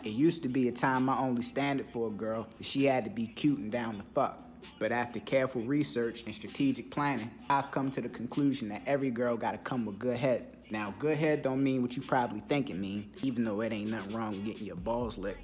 It used to be a time my only standard for a girl is she had to be cute and down to fuck. But after careful research and strategic planning, I've come to the conclusion that every girl gotta come with good head. Now, good head don't mean what you probably think it mean, even though it ain't nothing wrong with getting your balls licked.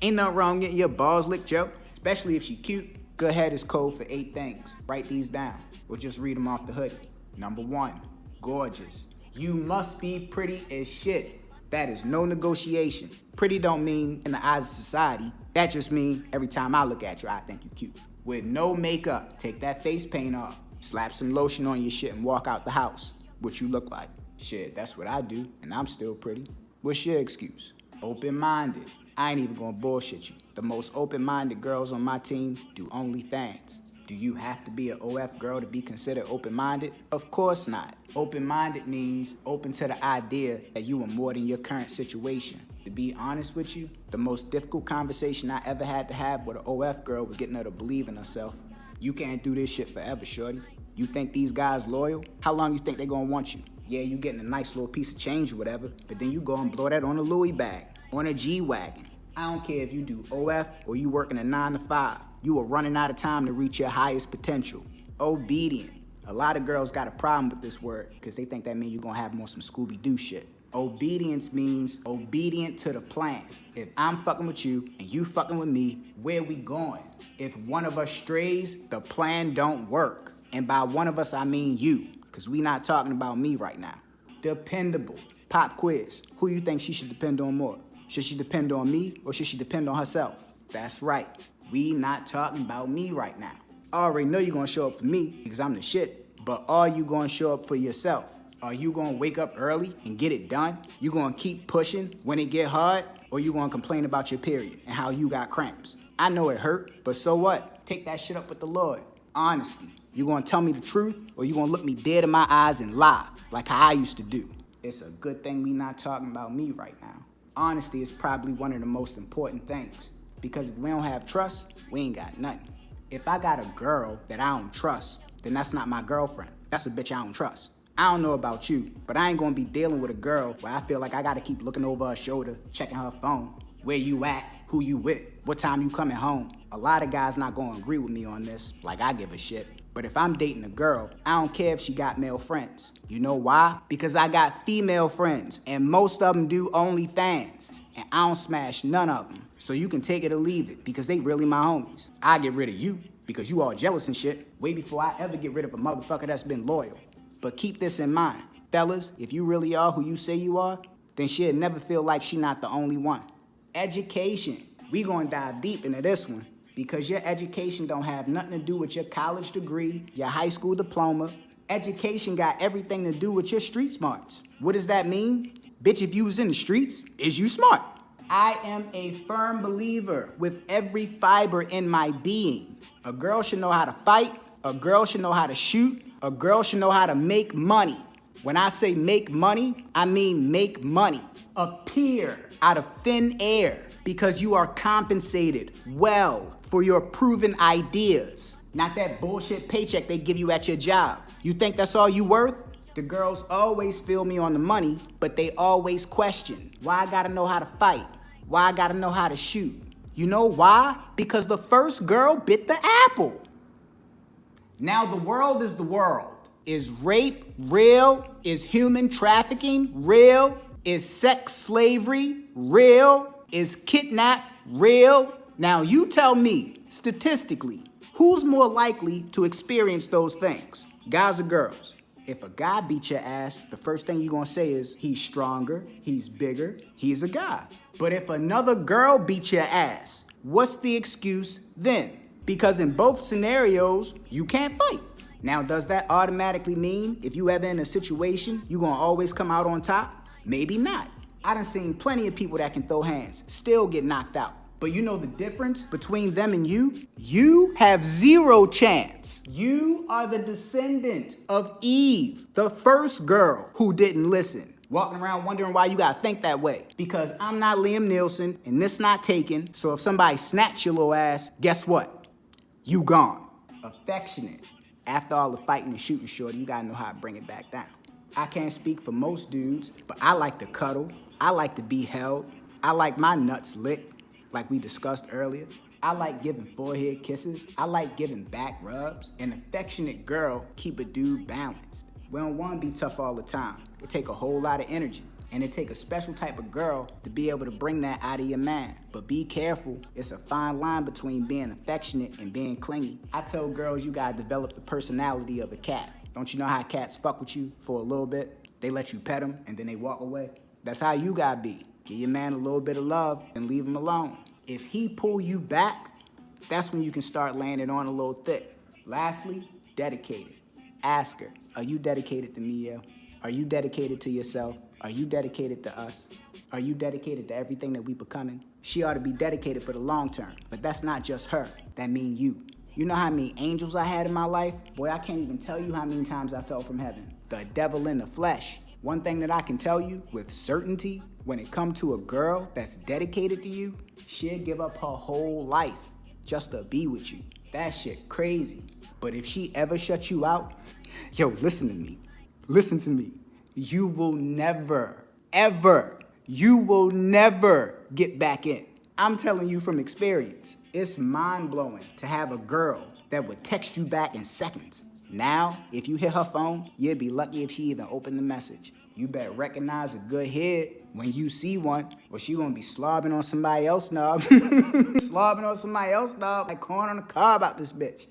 Ain't nothing wrong with getting your balls licked, Joe. Especially if she cute. Good head is code for 8 things. Write these down, or just read them off the hoodie. Number 1, gorgeous. You must be pretty as shit. That is no negotiation. Pretty don't mean in the eyes of society. That just means every time I look at you, I think you cute. With no makeup, take that face paint off. Slap some lotion on your shit and walk out the house. What you look like. Shit, that's what I do, and I'm still pretty. What's your excuse? Open-minded. I ain't even gonna bullshit you. The most open-minded girls on my team do OnlyFans. Do you have to be an OF girl to be considered open-minded? Of course not. Open-minded means open to the idea that you are more than your current situation. To be honest with you, the most difficult conversation I ever had to have with an OF girl was getting her to believe in herself. You can't do this shit forever, shorty. You think these guys loyal? How long you think they gonna want you? Yeah, you getting a nice little piece of change or whatever, but then you go and blow that on a Louis bag, on a G-Wagon. I don't care if you do OF or you working a 9 to 5. You are running out of time to reach your highest potential. Obedient. A lot of girls got a problem with this word because they think that means you're gonna have them on some Scooby-Doo shit. Obedience means obedient to the plan. If I'm fucking with you and you fucking with me, where we going? If one of us strays, the plan don't work. And by one of us, I mean you, because we not talking about me right now. Dependable. Pop quiz. Who you think she should depend on more? Should she depend on me or should she depend on herself? That's right. We not talking about me right now. I already know you're gonna show up for me because I'm the shit, but are you gonna show up for yourself? Are you gonna wake up early and get it done? You gonna keep pushing when it get hard? Or you gonna complain about your period and how you got cramps? I know it hurt, but so what? Take that shit up with the Lord. Honesty. You gonna tell me the truth or you gonna look me dead in my eyes and lie like how I used to do? It's a good thing we not talking about me right now. Honesty is probably one of the most important things because if we don't have trust, we ain't got nothing. If I got a girl that I don't trust, then that's not my girlfriend. That's a bitch I don't trust. I don't know about you, but I ain't gonna be dealing with a girl where I feel like I gotta keep looking over her shoulder, checking her phone. Where you at? Who you with? What time you coming home? A lot of guys not gonna agree with me on this, like I give a shit. But if I'm dating a girl, I don't care if she got male friends. You know why? Because I got female friends, and most of them do OnlyFans, and I don't smash none of them. So you can take it or leave it, because they really my homies. I get rid of you, because you all jealous and shit, way before I ever get rid of a motherfucker that's been loyal. But keep this in mind. Fellas, if you really are who you say you are, then she'll never feel like she not the only one. Education. We gonna dive deep into this one because your education don't have nothing to do with your college degree, your high school diploma. Education got everything to do with your street smarts. What does that mean? Bitch, if you was in the streets, is you smart? I am a firm believer with every fiber in my being. A girl should know how to fight. A girl should know how to shoot. A girl should know how to make money. When I say make money, I mean make money. Appear out of thin air because you are compensated well for your proven ideas. Not that bullshit paycheck they give you at your job. You think that's all you worth? The girls always feel me on the money, but they always question why I gotta know how to fight, why I gotta know how to shoot. You know why? Because the first girl bit the apple. Now the world is the world. Is rape real? Is human trafficking real? Is sex slavery real? Is kidnap real? Now you tell me, statistically, who's more likely to experience those things? Guys or girls? If a guy beat your ass, the first thing you're gonna say is, he's stronger, he's bigger, he's a guy. But if another girl beat your ass, what's the excuse then? Because in both scenarios, you can't fight. Now, does that automatically mean if you ever in a situation, you gonna always come out on top? Maybe not. I done seen plenty of people that can throw hands, still get knocked out. But you know the difference between them and you? You have 0 chance. You are the descendant of Eve, the first girl who didn't listen. Walking around wondering why you gotta think that way. Because I'm not Liam Nielsen and this not taken, so if somebody snatch your little ass, guess what? You gone. Affectionate. After all the fighting and shooting, shorty, you gotta know how to bring it back down. I can't speak for most dudes, but I like to cuddle. I like to be held. I like my nuts licked, like we discussed earlier. I like giving forehead kisses. I like giving back rubs. An affectionate girl keep a dude balanced. We don't want to be tough all the time. It take a whole lot of energy. And it take a special type of girl to be able to bring that out of your man. But be careful, it's a fine line between being affectionate and being clingy. I tell girls you gotta develop the personality of a cat. Don't you know how cats fuck with you for a little bit? They let you pet them and then they walk away. That's how you gotta be. Give your man a little bit of love and leave him alone. If he pull you back, that's when you can start laying it on a little thick. Lastly, dedicated. Ask her, are you dedicated to me, yo? Are you dedicated to yourself? Are you dedicated to us? Are you dedicated to everything that we becoming? She ought to be dedicated for the long term, but that's not just her. That mean you. You know how many angels I had in my life? Boy, I can't even tell you how many times I fell from heaven. The devil in the flesh. One thing that I can tell you with certainty, when it comes to a girl that's dedicated to you, she'll give up her whole life just to be with you. That shit crazy. But if she ever shuts you out, yo, listen to me. Listen to me. You will never, ever, you will never get back in. I'm telling you from experience. It's mind-blowing to have a girl that would text you back in seconds. Now, if you hit her phone, you'd be lucky if she even opened the message. You better recognize a good head when you see one, or she gonna be slobbing on somebody else's knob. Slobbing on somebody else's knob like corn on the cob out this bitch.